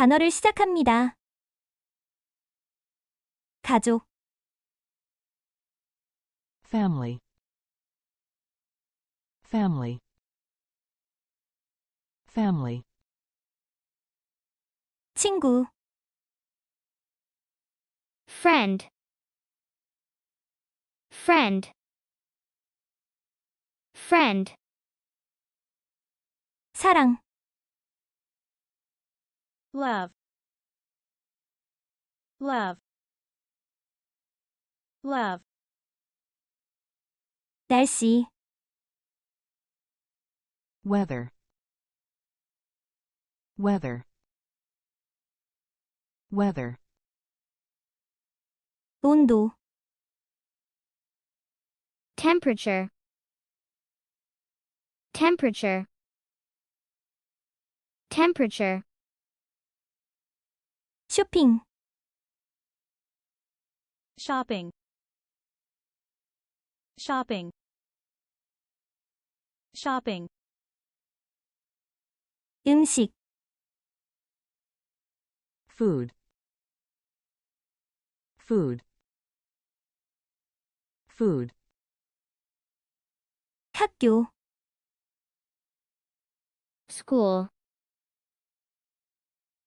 단어를 시작합니다. 가족, family, family, family, 친구, friend, friend, friend, 사랑, love, love, love, 날씨, weather, weather, weather, 온도, temperature, temperature, temperature, 쇼핑, shopping, shopping, shopping, 음식, food, food, food, 학교, school,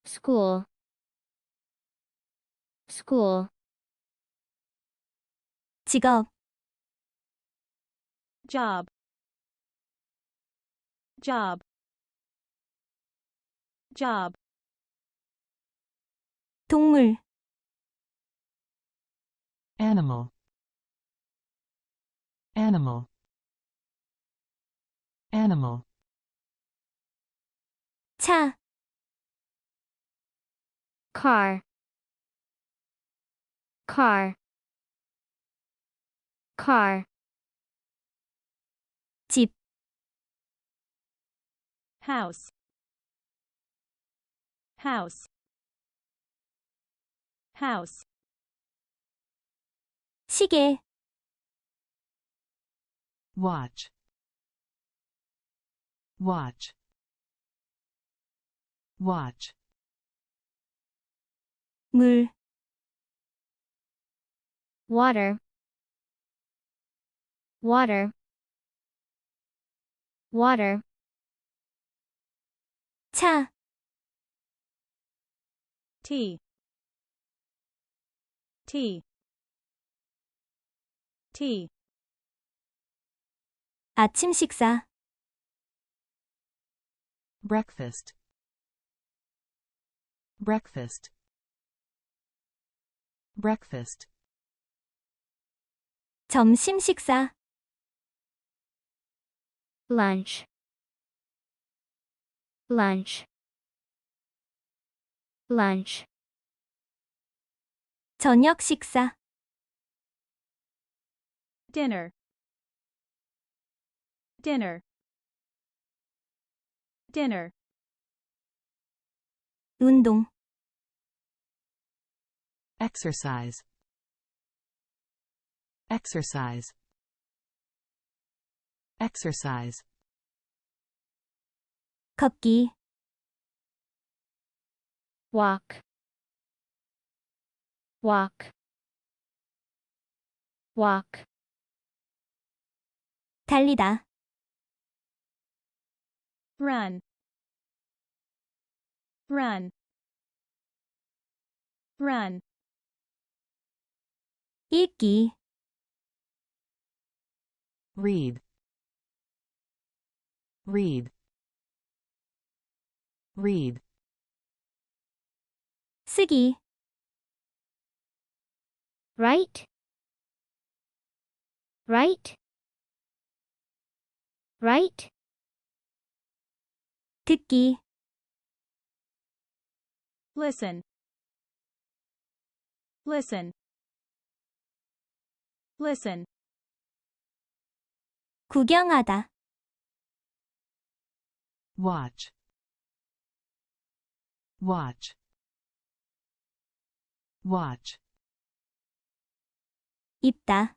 school, school, 직업, job, job, job, 동물, animal, animal, animal, 차, car, car, car, 집, house, house, house, 시계, watch, watch, watch, 물, water, water, water, 차, tea, tea, tea, 아침 식사, breakfast, breakfast, breakfast, 점심 식사, lunch, lunch, lunch, 저녁 식사, dinner, dinner, dinner, 운동, exercise, exercise, exercise, 걷기, walk, walk, walk, 달리다, run, run, run, 읽기, read, read, read, 쓰기, right, right, right, 듣기, listen, listen, listen, 구경하다, watch, watch, watch, 입다,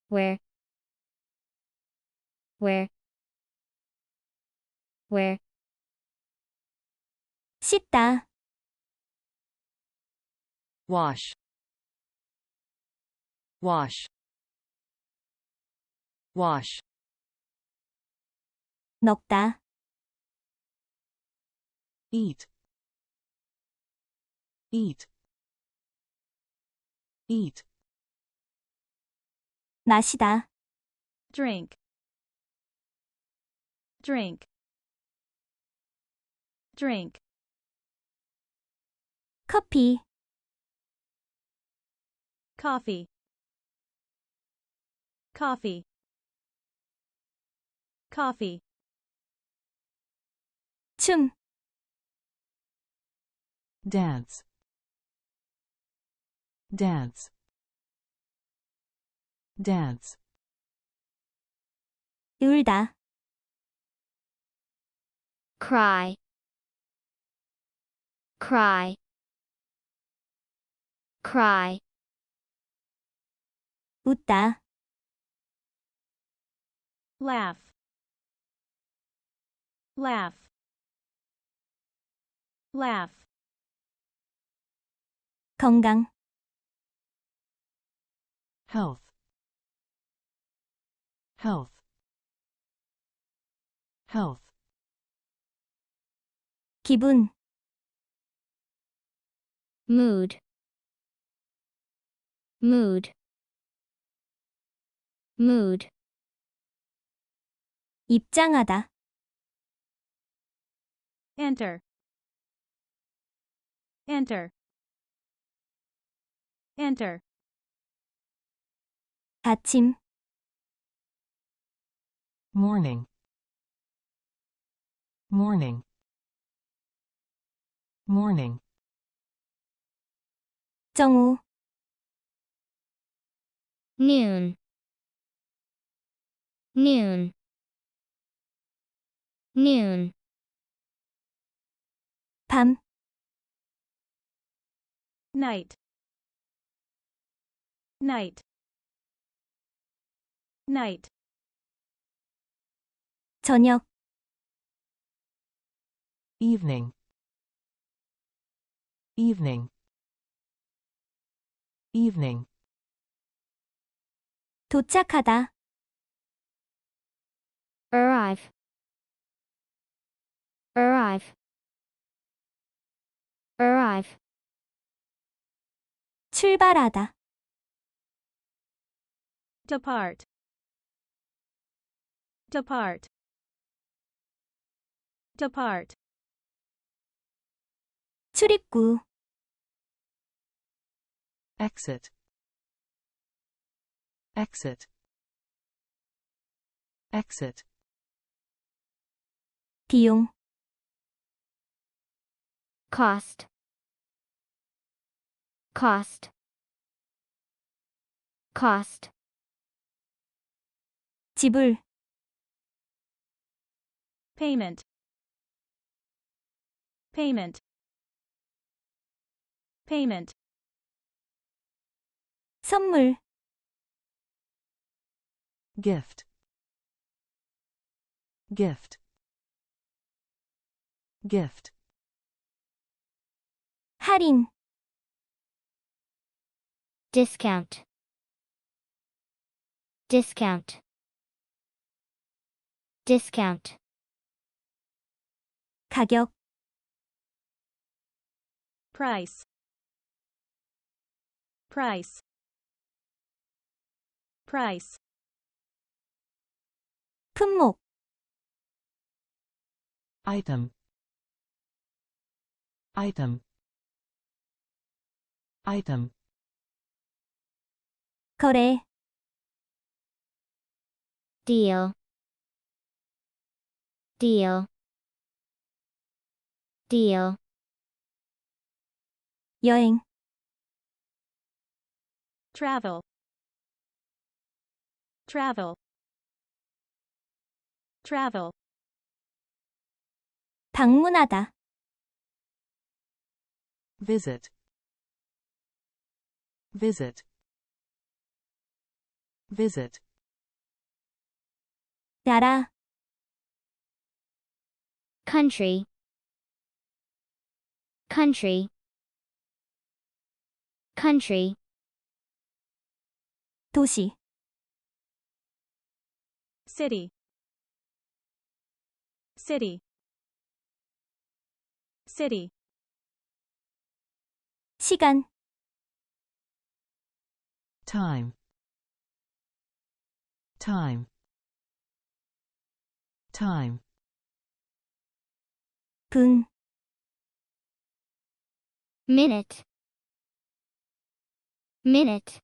where, where, where, 씻다, wash, wash, wash, 먹다, eat, eat, eat, 마시다, drink, drink, drink, 커피, coffee, coffee, coffee, 춤, dance, dance, dance, 울다, cry, cry, cry, 웃다, laugh, laugh, laugh, 건강, health, health, health, 기분, mood, mood, mood, 입장하다, enter, enter, enter, 아침, morning, morning, morning, 정오, noon, noon, noon, 밤, night, night, night, 저녁, evening, evening, evening, 도착하다, arrive, arrive, arrive, 출발하다, depart, depart, depart, 출입구, exit, exit, exit, 비용, cost, cost, cost, 지불, payment, payment, payment, 선물, gift, gift, gift, 할인, discount, discount, discount, 가격, price, price, price, 품목, item, item, item, 거래, deal, deal, deal, 여행, travel, travel, travel, 방문하다, visit, visit, visit, 나라, country, country, country, 도시, city, city, city, 시간, time, time, time, 분, minute, minute,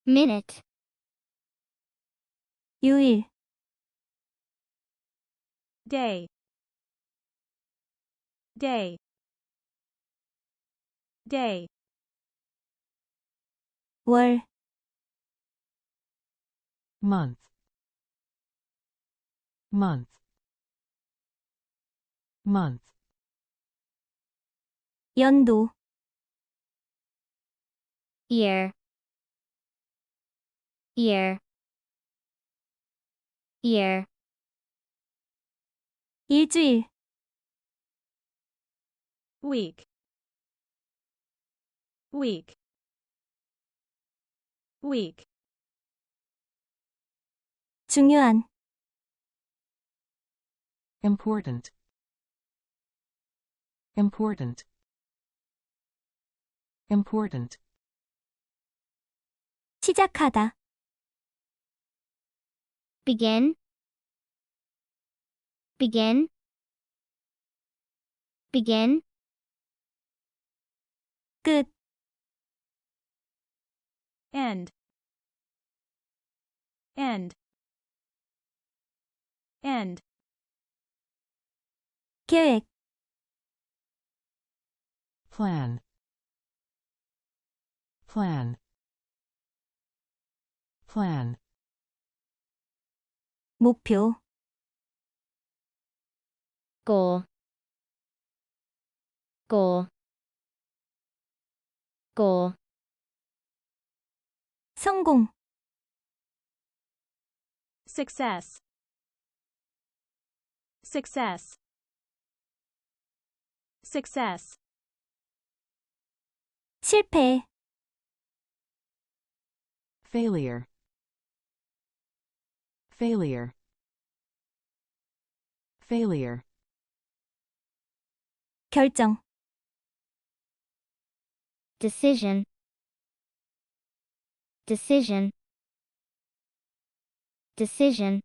minute, 요일, day, day, day, 월, month, month, month, 연도, year, year, year, 일주일, week, week, week, 중요한, important, important, important, 시작하다, begin, begin, begin, 끝, end, end, end, 계획, plan, plan, plan, 목표, goal, goal, goal, 성공, success, success, success, 실패, failure, failure, failure, 결정, decision, decision, decision,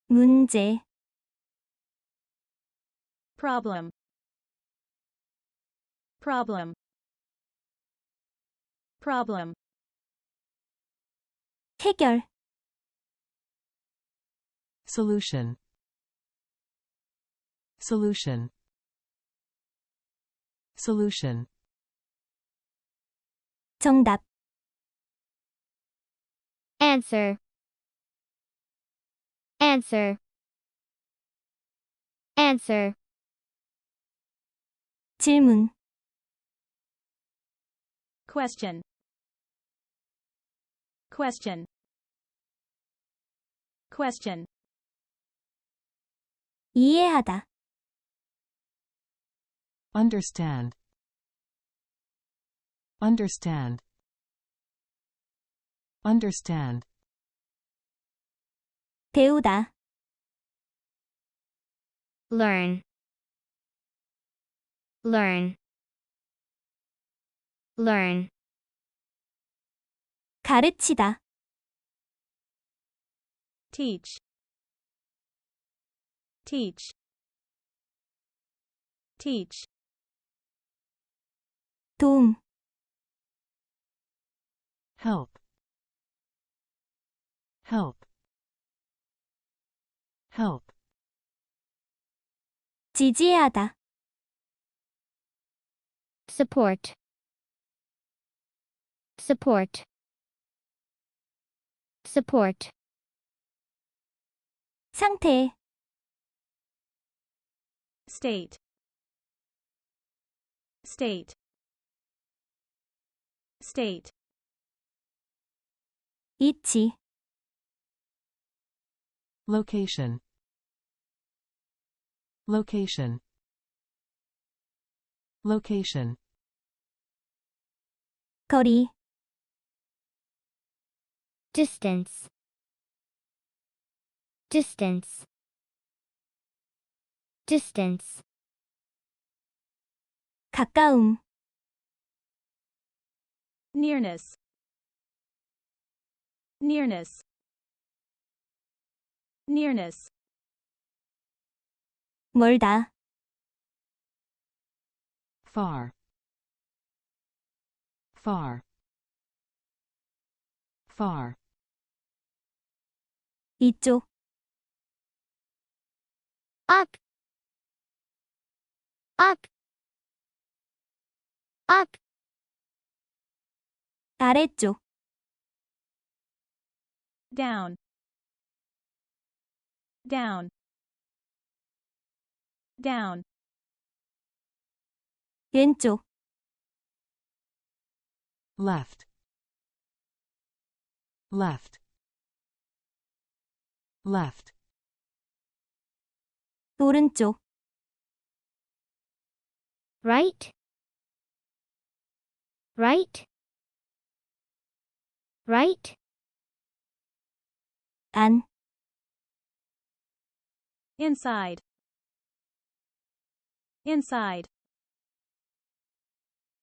문제, problem, problem, problem, 해결, solution, solution, solution, 정답, answer, answer, answer, 질문, question, question, question, 이해하다, understand, understand, understand, 배우다, learn, learn, learn, 가르치다, teach, teach, teach, 도움, help, help, help, 지지하다, support, support, support, 상태, state, state, state, 이치, location, Location. Location. 거리, distance, distance, distance, 가까움, nearness, nearness, nearness, 멀다, Far. Far. Far. 이쪽, up, up, up, 아래쪽, down, down, down, 왼쪽, Left. Left. Left. 오른쪽, right, right, right, 안, inside, inside,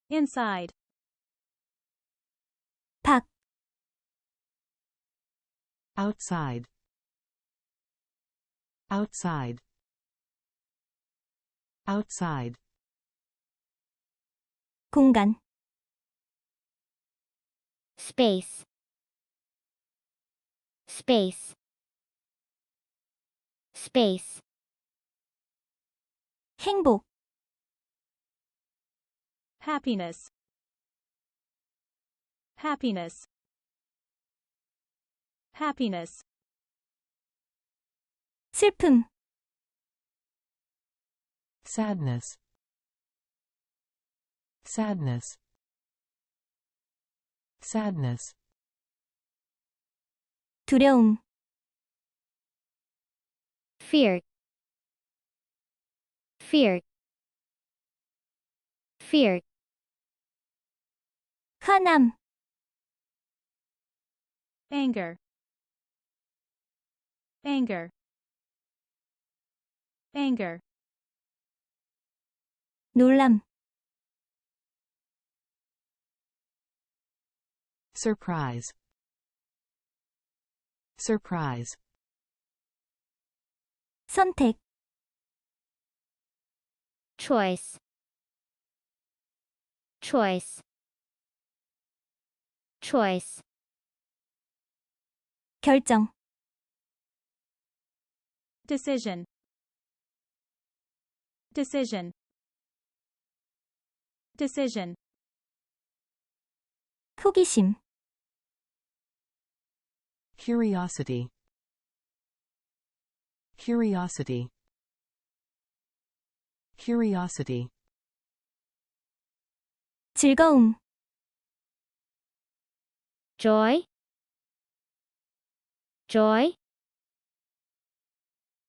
inside, 밖, Outside. Outside. Outside. 공간, space, space, space, 행복, happiness, happiness, happiness, 슬픔, Sadness. Sadness. Sadness. 두려움, fear, fear, fear, 화남, anger, anger, anger, 놀람, Surprise. Surprise. 선택, choice, choice, choice, 결정, decision, decision, decision, 호기심, Curiosity. Curiosity. Curiosity. 즐거움, joy, joy,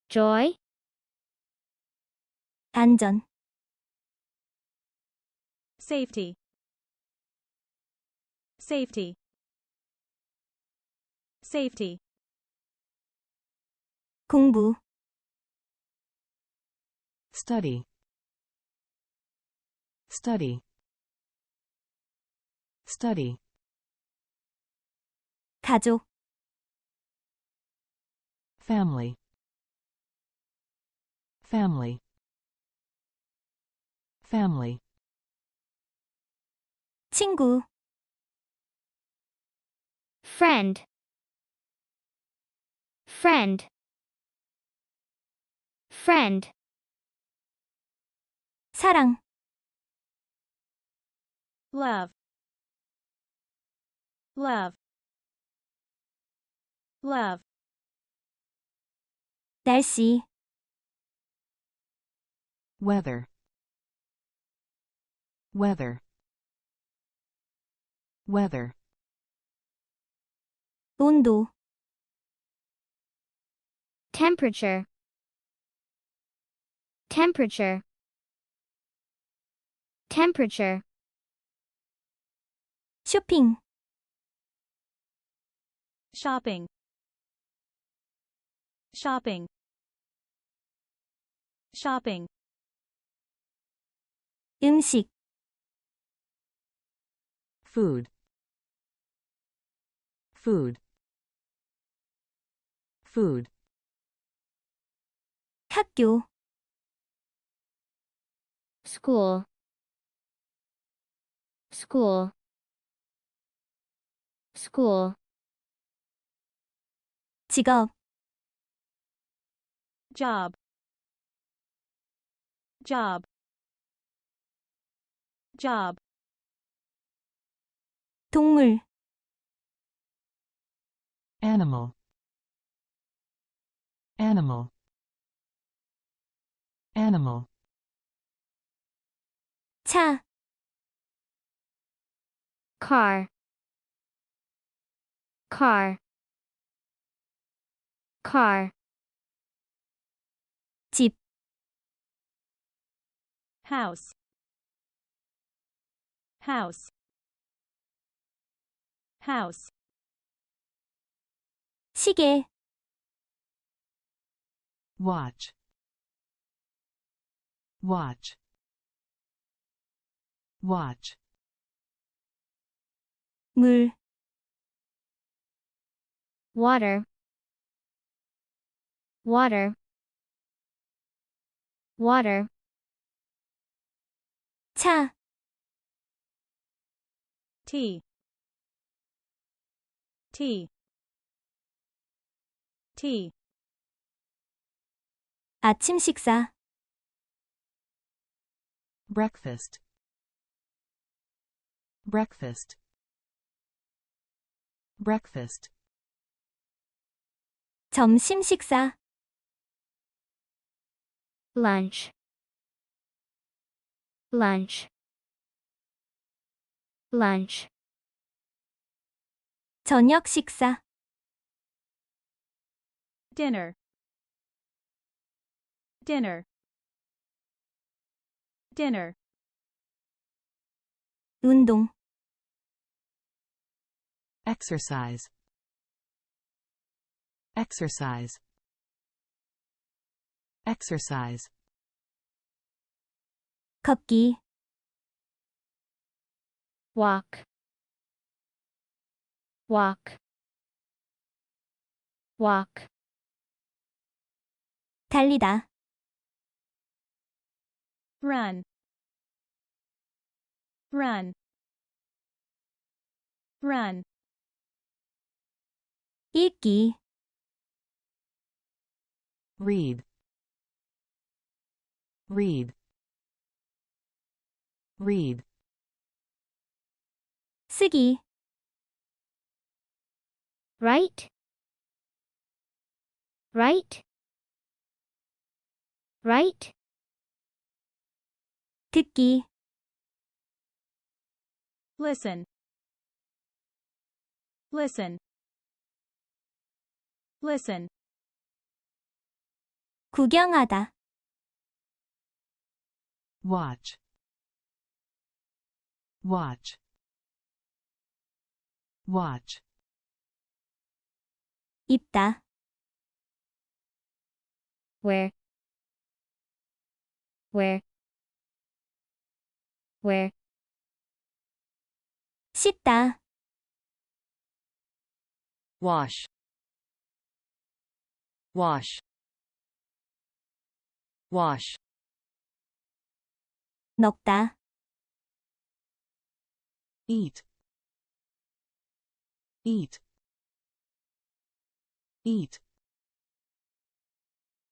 joy, 안전, safety, safety, safety, 공부, Study. Study. Study. 가족, Family. Family. Family. 친구, friend, friend, friend, 사랑, love, love, love, 날씨, Weather. Weather. Weather. 온도, temperature, temperature, temperature, 쇼핑, shopping, shopping, shopping, 음식, food, food, food, 학교, school, school, school, 직업, job, job, job, 동물, animal, animal, animal, 차, car, car, car, 집, house, house, house, 시계, watch, watch, watch, 물, water, water, water, 차, tea, tea, tea, 아침 식사, breakfast, breakfast, breakfast, 점심 식사, lunch, lunch, lunch, 저녁 식사, dinner, dinner, dinner, 운동, exercise, exercise, exercise, 걷기, walk, walk, walk, 달리다, run, run, run, 읽기, read, read, read, 쓰기, right, right, right, 듣기, listen, listen, listen, 구경하다, watch, watch, watch, 입다, where, where, where, 씻다, wash, wash, wash, 먹다, eat, eat, eat,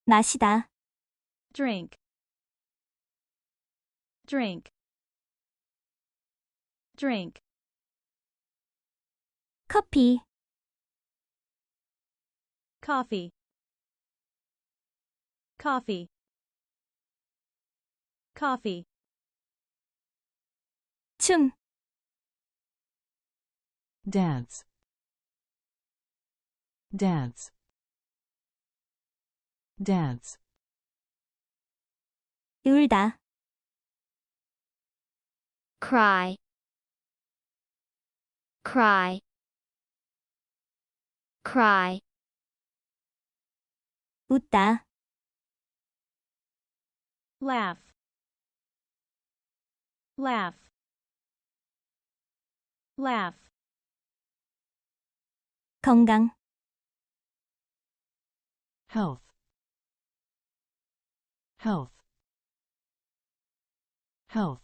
마시다, drink, drink, drink, 커피, coffee, coffee, coffee, 춤, dance, dance, dance, 울다, cry, cry, cry, 웃다, laugh, laugh, laugh, 건강, health, health, health,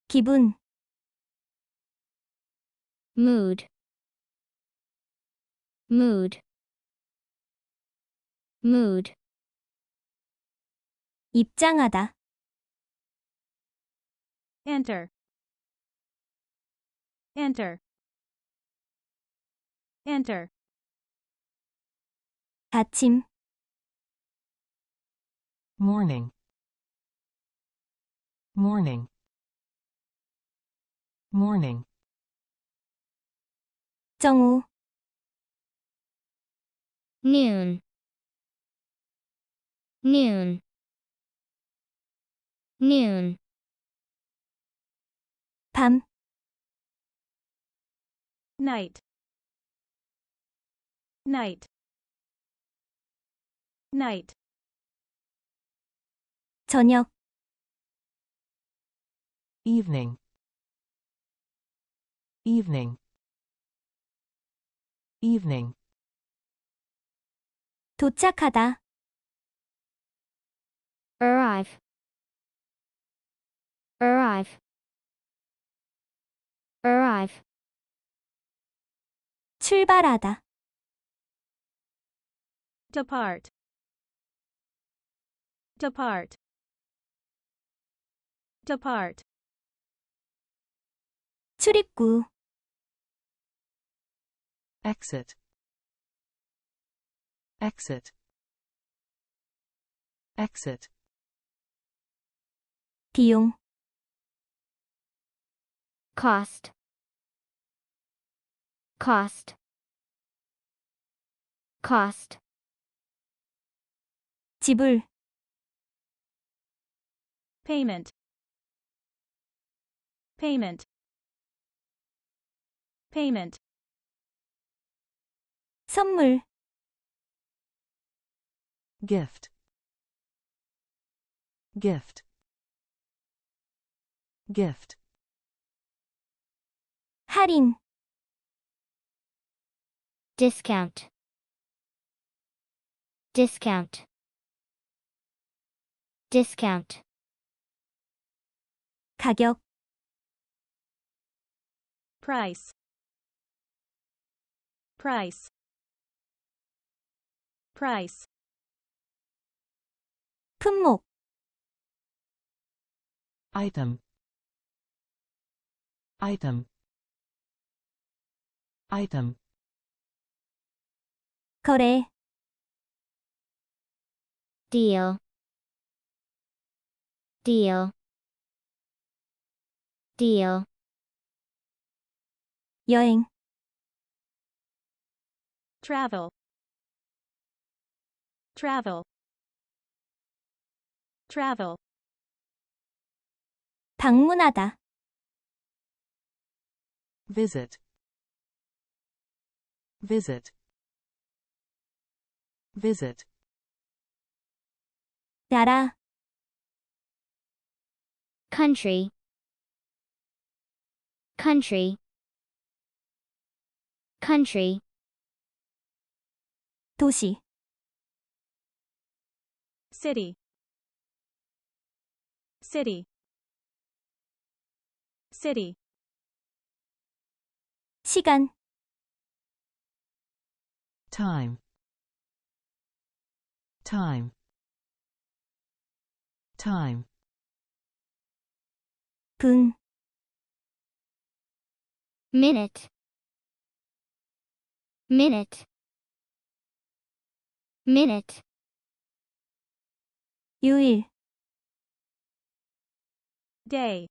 기분, mood, mood, mood, 입장하다, enter, enter, enter, 아침, morning, morning, morning, 정오, noon, noon, noon, 밤, night, night, night, 저녁, evening, evening, evening, 도착하다, arrive, arrive, arrive, 출발하다, depart, depart, depart, 출입구, exit, exit, exit, 비용, cost, cost, cost, 지불, payment, payment, payment, 선물, gift, gift, gift, 할인, discount, discount, discount, 가격, price, price, price, 품목, item, item, item, 거래, deal, deal, deal, 여행, travel, travel, travel, 방문하다, visit, visit, visit, 나라, country, country, country, 도시, city, city, city, 시간, time, time, time, 분, minute, minute, minute, 요일, day,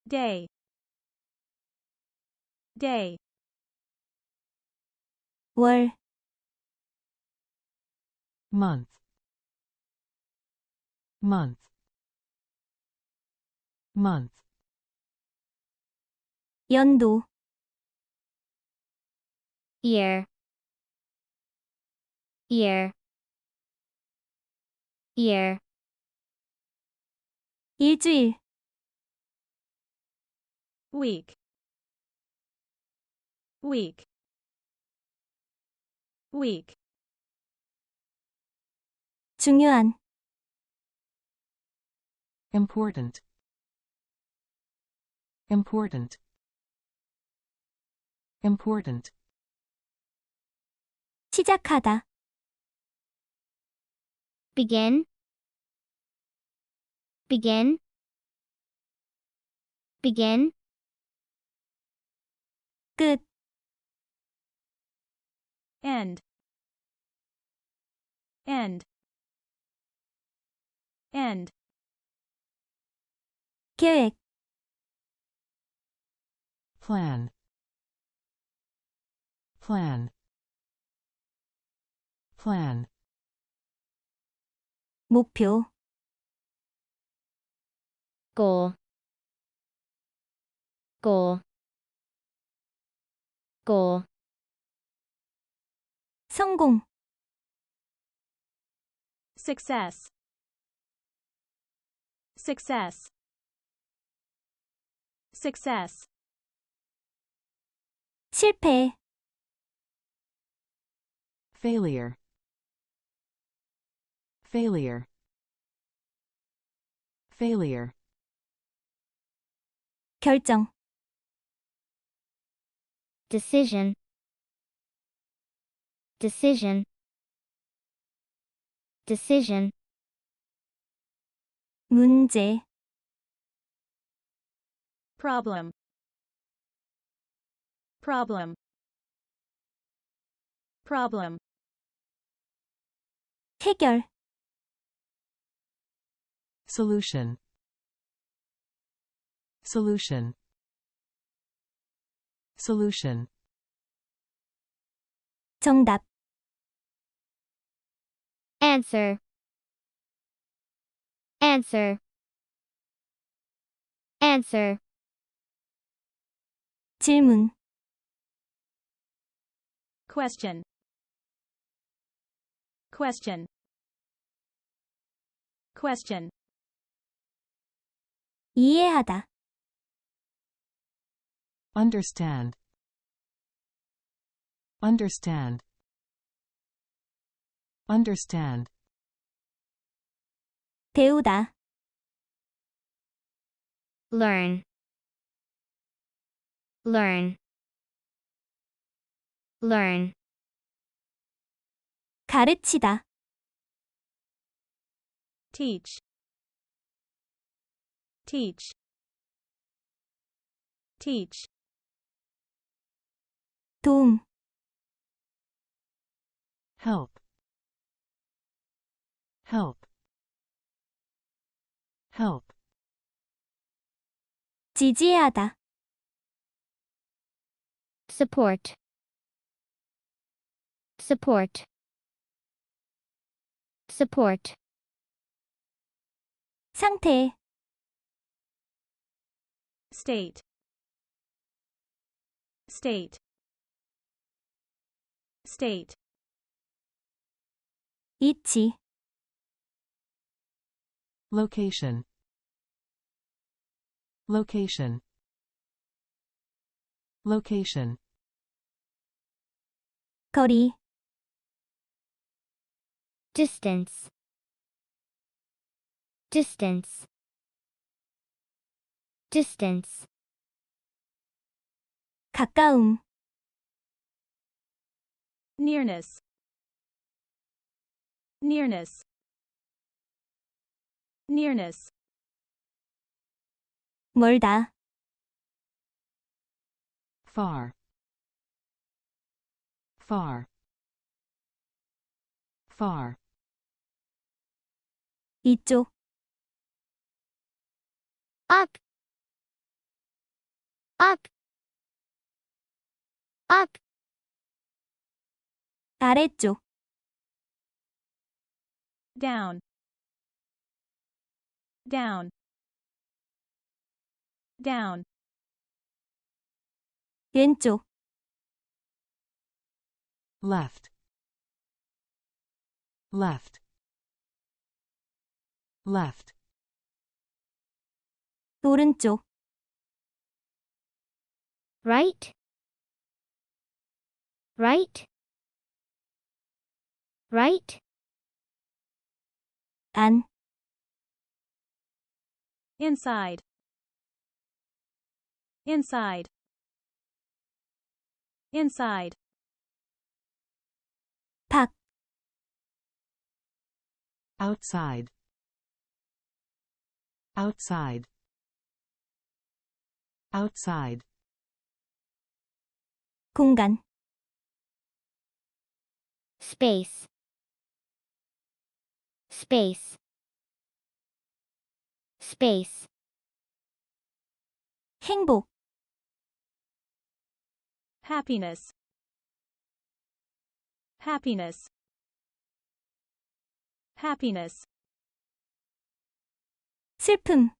day, day, 월, month, month, month, 연도, year, year, year, 일주일, week, week, week, 중요한, important, important, important, 시작하다, begin, begin, begin, 끝, end, end, end, 계획, plan, plan, plan, 목표, goal, goal, goal, 성공, success, success, success, 실패, failure, failure, failure, 결정, decision, decision, decision, 문제, problem, problem, problem, 해결, solution, solution, solution, 정답, answer, answer, answer, 질문, question, question, question, 이해하다, understand, understand, understand, 배우다, learn, learn, learn, 가르치다, teach, teach, teach, 도움, help, help, help, 지지하다, support, support, support, 상태, state, state, state, 이치, location, location, location, 거리, distance, distance, distance, 가까움, nearness, nearness, nearness, 멀다, far, far, far, 이쪽, up, up, up, 아래쪽, down, down, down, 왼쪽, left, left, left, 오른쪽, right, right, right, 안, inside, inside, inside, 밖, outside, outside, outside, 공간, space, space, space, 행복, happiness, happiness, happiness, 슬픔,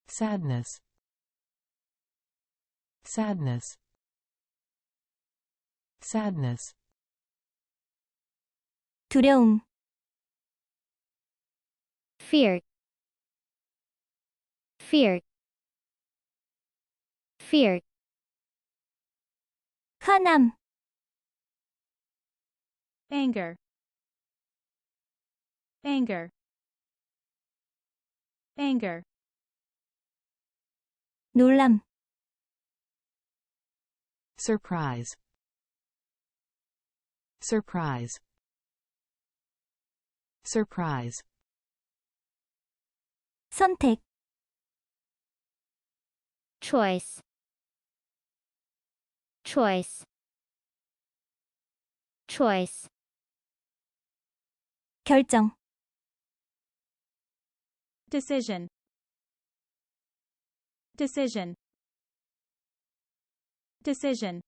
sadness, sadness, sadness, 두려움, fear, fear, fear, 화남, anger, anger, anger, 놀람, surprise, surprise, surprise, 선택, choice, choice, choice, 결정, decision, decision, decision,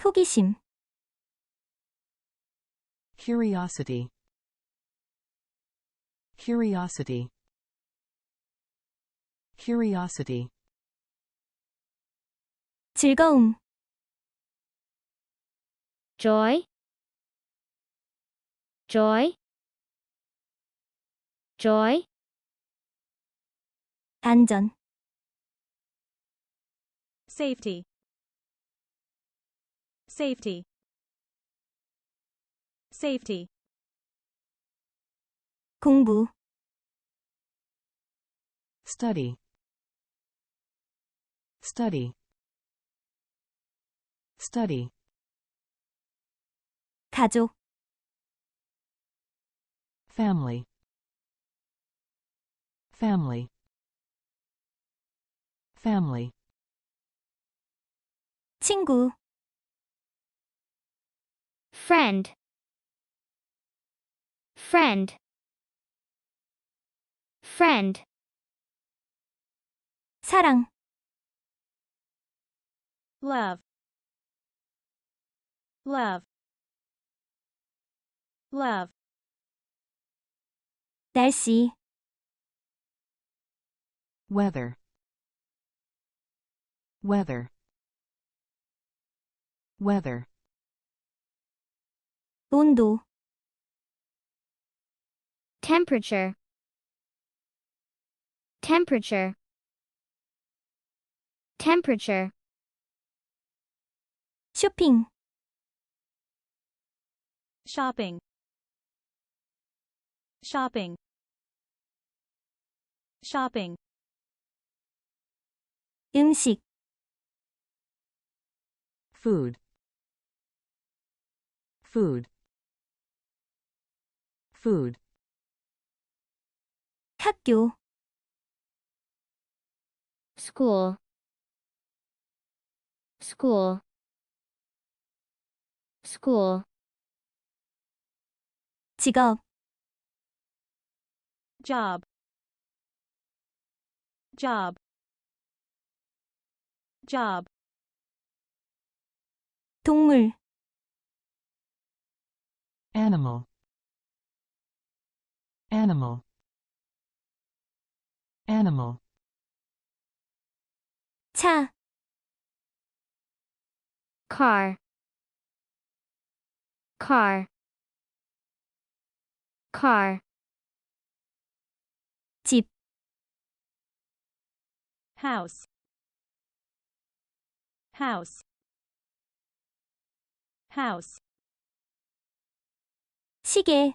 호기심, curiosity, curiosity, curiosity, 즐거움, joy, joy, joy, 안전, safety, safety, safety, 공부, study, study, study, 가족, family, family, family, 친구, friend, friend, friend, 사랑, love, love, love, 날씨, weather, weather, weather, 온도, temperature, temperature, temperature, 쇼핑, shopping, shopping, shopping, 음식, food, food, food, 학교, school, school, school, 직업, job, job, job, 동물, animal, animal, animal, 차, car, car, car, 집, house, house, house, 시계,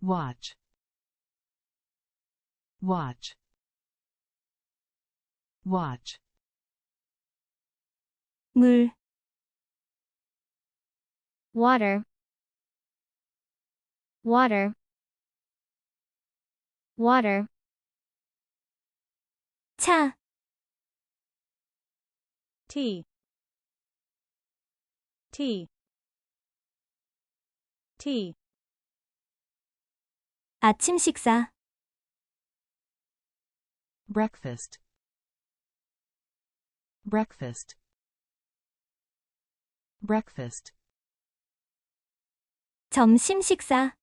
watch, watch, watch, 물, water, water, water, 차, tea, tea, tea, 아침 식사, breakfast, breakfast, breakfast, 점심 식사,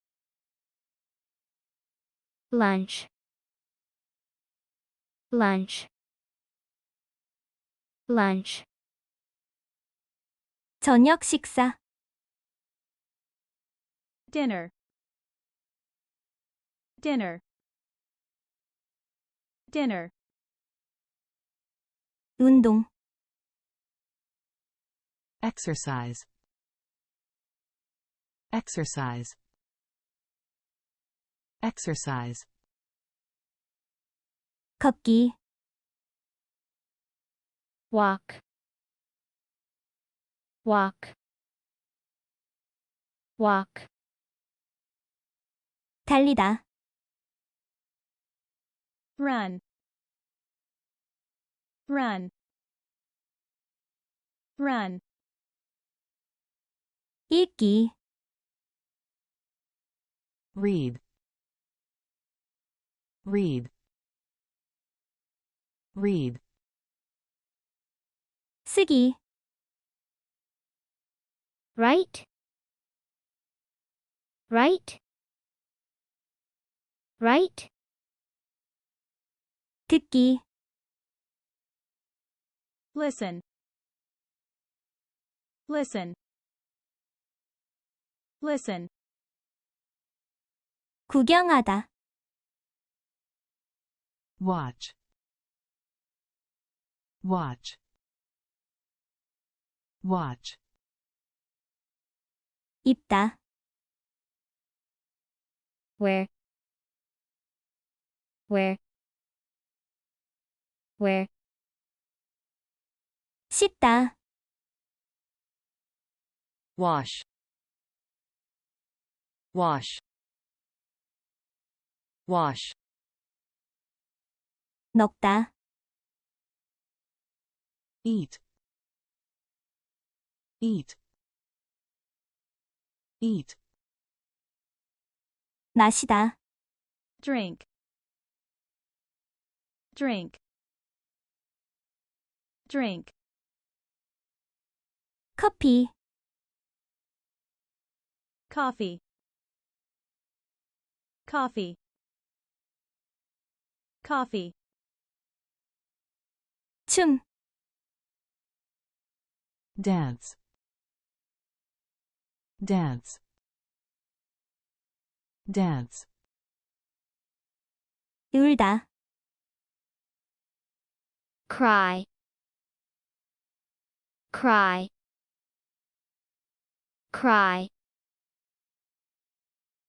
lunch, lunch, lunch, 저녁 식사, dinner, dinner, dinner, 운동, exercise, exercise, exercise, 걷기, walk, walk, walk, 달리다, run, run, run, 읽기, read, read, read, 쓰기, right, right, right, 듣기, listen, listen, listen, 구경하다, watch, watch, watch, 입다, where, where, where, 씻다, wash, wash, wash, 먹다, eat, eat, eat, 마시다, drink, drink, drink, 커피, coffee, coffee, coffee, 춤, dance, dance, dance, 울다, cry, cry, cry,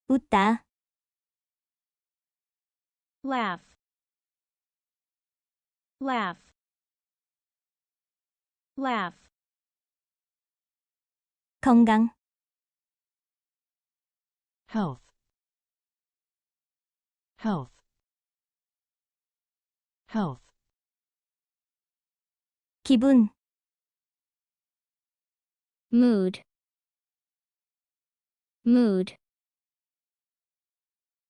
웃다, laugh, laugh, laugh, 건강, health, health, health, 기분, mood, mood,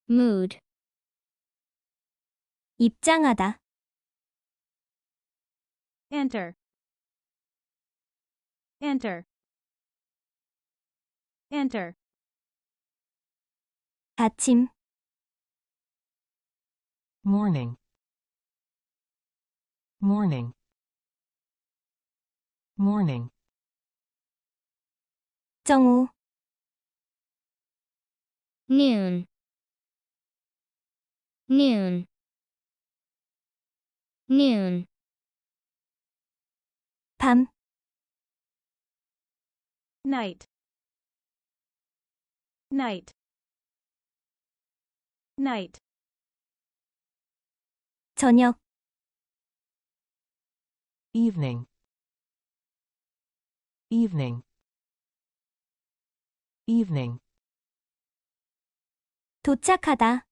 mood, 입장하다, enter, enter, enter, 아침, morning, morning, morning, 정오, noon, noon, noon, 밤, night, night, night, 저녁, evening, evening, evening, 도착하다,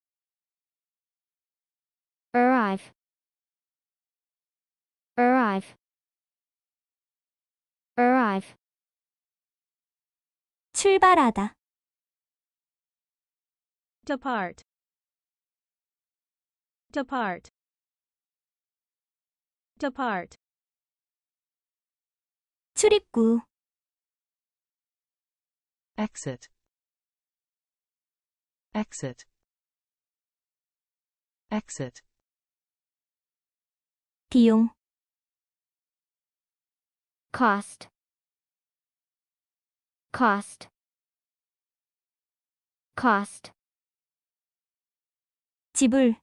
arrive, arrive, arrive, 출발하다, depart, depart, depart, 출입구, exit, exit, exit, 비용, cost, cost, cost, 지불,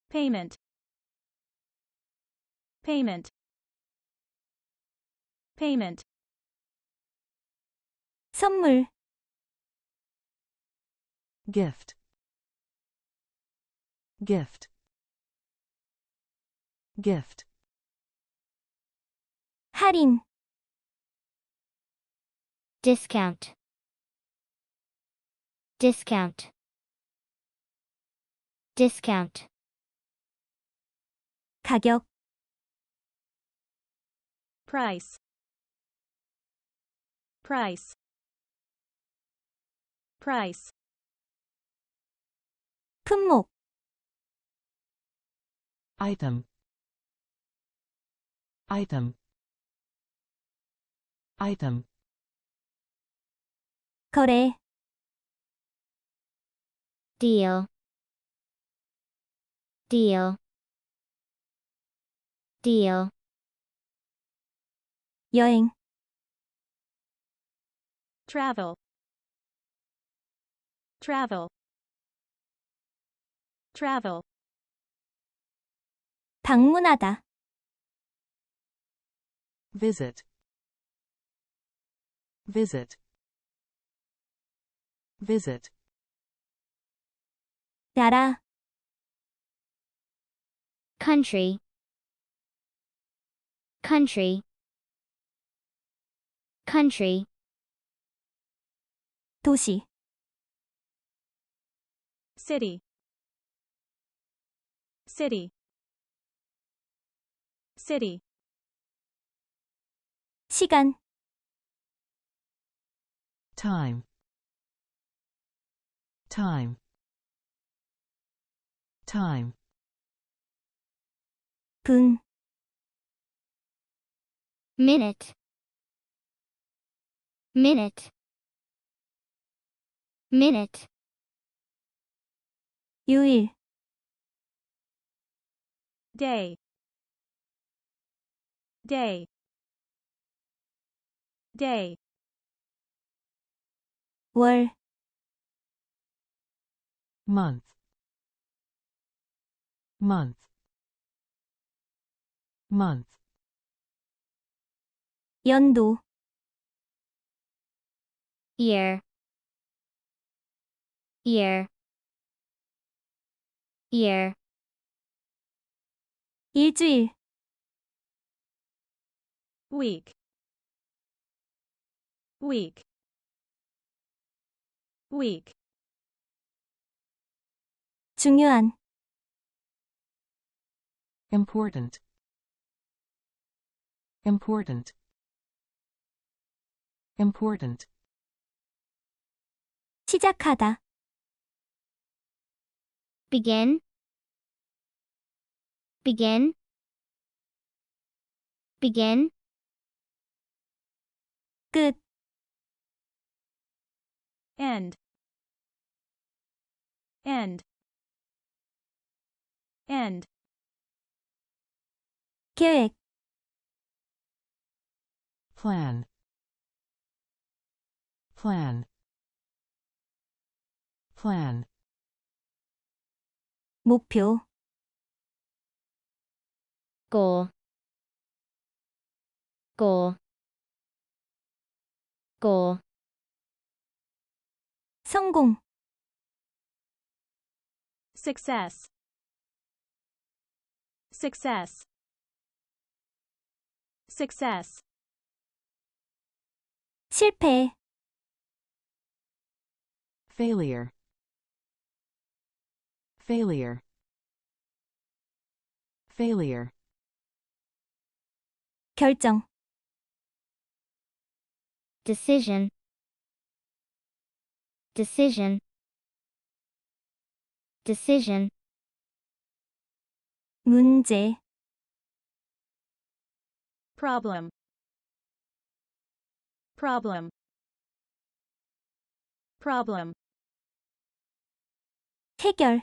payment, payment, payment, 선물, gift, gift, gift, 할인, discount, discount, discount, 가격, price, price, price, 품목, item, item, item, 거래, deal, deal, deal, 여행, travel, travel, travel, 방문하다, visit, visit, visit, 나라, country, country, country, 도시, city, city, city, 시간, time, time, time, 분, minute, minute, minute, 요일, day, day, day, 월, month, month, month, 연도, year, year, year, 일주일, week, week, week, 중요한, important, important, important, 시작하다, begin, begin, begin, 끝, end, end, end, 계획, plan, plan, plan, 목표, goal, goal, goal, 성공, success, success, success, 실패, failure, failure, failure, 결정, decision, decision, decision, 문제, problem, problem, problem, 해결,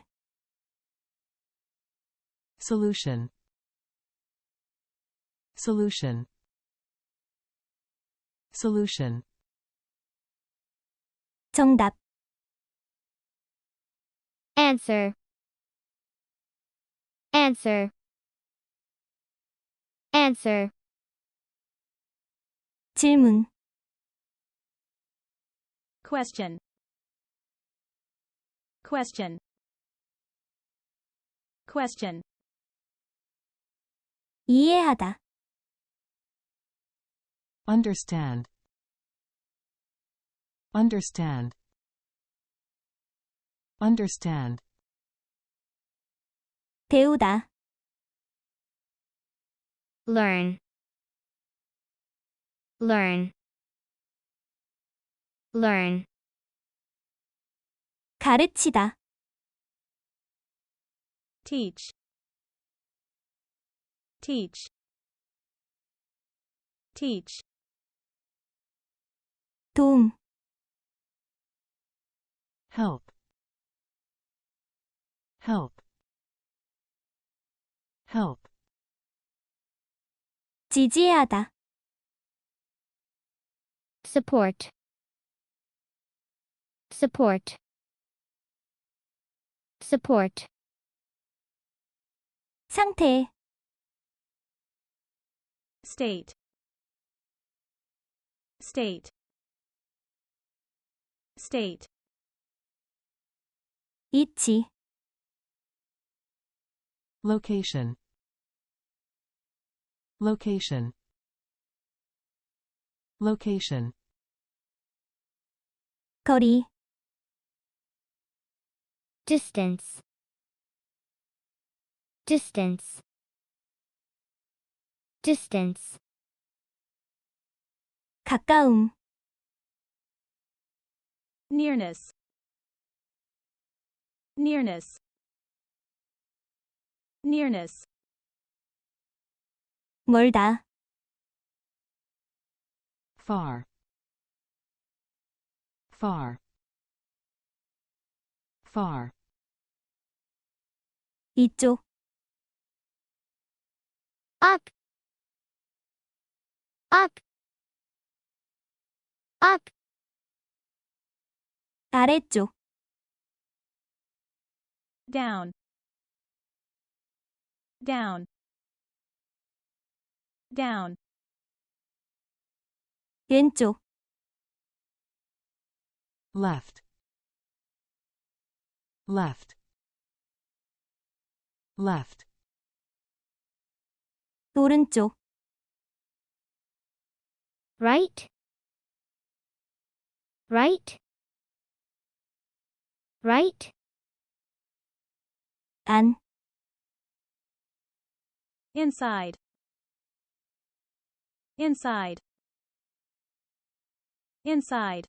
solution, solution, solution, 정답, answer, answer, answer, 질문, question, question, question, 이해하다, understand, understand, understand, 배우다, learn, learn, learn, 가르치다, teach, teach, teach, 도움, help, help, help, 지지하다, support, support, support, 상태, state, state, state, 이치, location, location, location, 거리, distance, distance, distance, 가까움, nearness, nearness, nearness, 멀다, far, far, far, 이쪽, up, up, up, 아래쪽, down, down, down, 왼쪽, left, left, left, 오른쪽, right, right, right, 안, inside, inside, inside,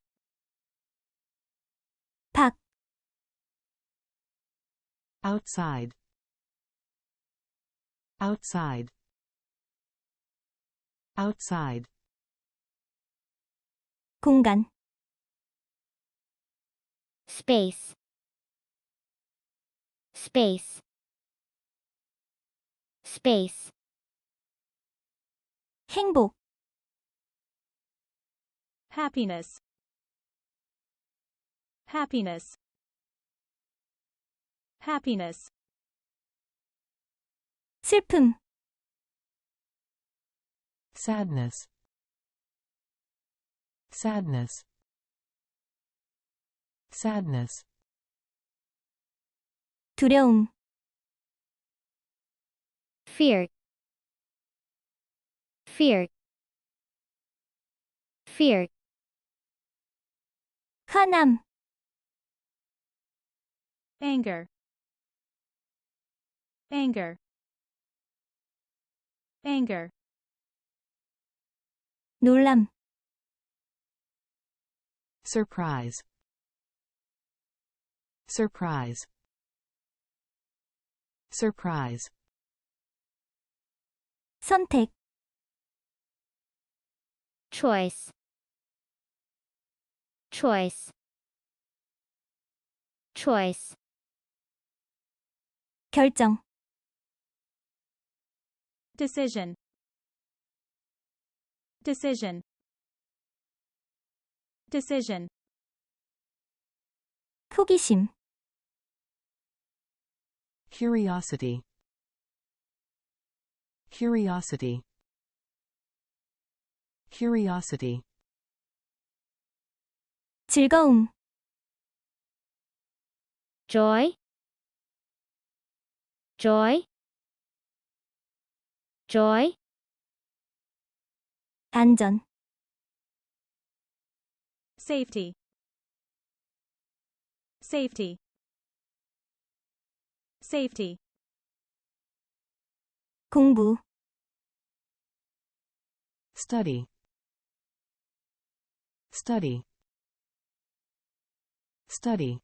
밖, outside, outside, outside, 공간, space, space, space, 행복, happiness, happiness, happiness, 슬픔, sadness, sadness, sadness, 두려움, fear, fear, fear, 화남, anger, anger, anger, 놀람, surprise, surprise, surprise, 선택, choice, choice, choice, 결정, decision, decision, decision, 호기심, curiosity, curiosity, curiosity, 즐거움, joy, joy, joy, 안전, safety, safety, safety, 공부, study, study, study,